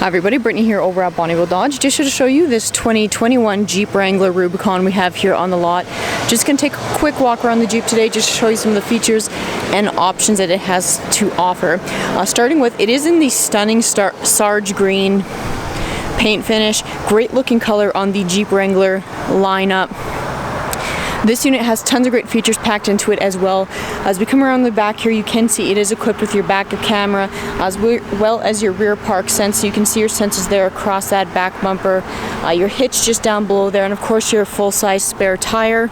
Hi everybody, Brittany here over at Bonnyville Dodge. Just to show you this 2021 Jeep Wrangler Rubicon we have here on the lot. Just gonna take a quick walk around the Jeep today just to show you some of the features and options that it has to offer. Starting with, it is in the stunning Sarge green paint finish. Great looking color on the Jeep Wrangler lineup. This unit has tons of great features packed into it as well. As we come around the back here, you can see it is equipped with your backup camera as well as your rear park sense. So you can see your sensors there across that back bumper, your hitch just down below there, and of course your full-size spare tire.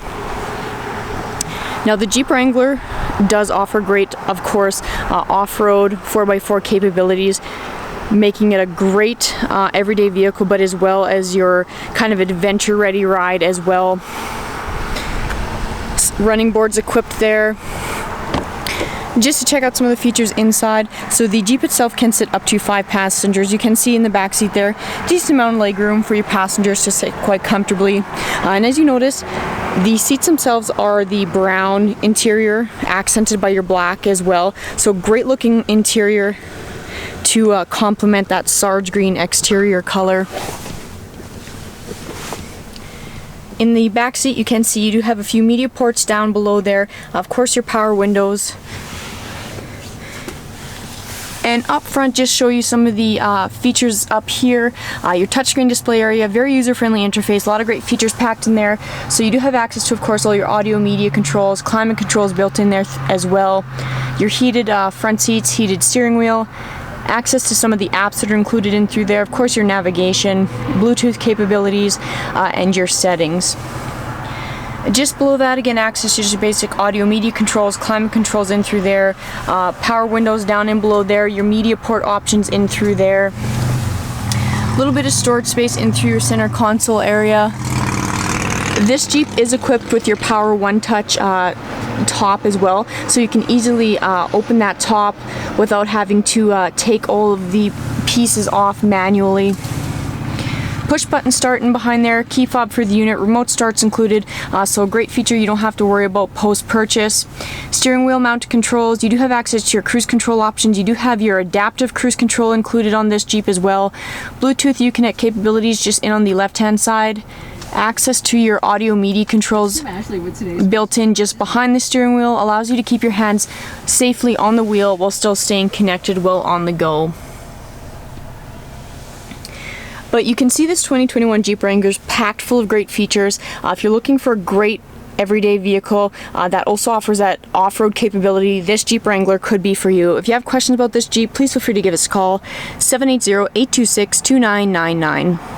Now the Jeep Wrangler does offer great, of course, off-road 4x4 capabilities, making it a great everyday vehicle, but as well as your kind of adventure-ready ride as well. Running boards equipped there. Just to check out some of the features inside, so the Jeep itself can sit up to 5 passengers. You can see in the back seat there, decent amount of leg room for your passengers to sit quite comfortably. And as you notice, the seats themselves are the brown interior, accented by your black as well. So great looking interior to complement that Sarge green exterior color. In the back seat, you can see you do have a few media ports down below there. Of course, your power windows. And up front, just show you some of the features up here. Your touchscreen display area, very user-friendly interface, a lot of great features packed in there. So you do have access to, of course, all your audio media controls, climate controls built in there as well. Your heated front seats, heated steering wheel. Access to some of the apps that are included in through there, of course your navigation, Bluetooth capabilities, and your settings. Just below that, again, access to just basic audio media controls, climate controls in through there, power windows down and below there, your media port options in through there. A little bit of storage space in through your center console area. This Jeep is equipped with your Power One Touch top as well, so you can easily open that top without having to take all of the pieces off manually. Push button start in behind there, key fob for the unit, remote starts included, so a great feature you don't have to worry about post-purchase. Steering wheel mounted controls, you do have access to your cruise control options, you do have your adaptive cruise control included on this Jeep as well. Bluetooth Uconnect capabilities just in on the left hand side. Access to your audio media controls built in just behind the steering wheel allows you to keep your hands safely on the wheel while still staying connected while on the go. But you can see this 2021 Jeep Wrangler is packed full of great features. If you're looking for a great everyday vehicle that also offers that off-road capability, this Jeep Wrangler could be for you. If you have questions about this Jeep, please feel free to give us a call, 780-826-2999.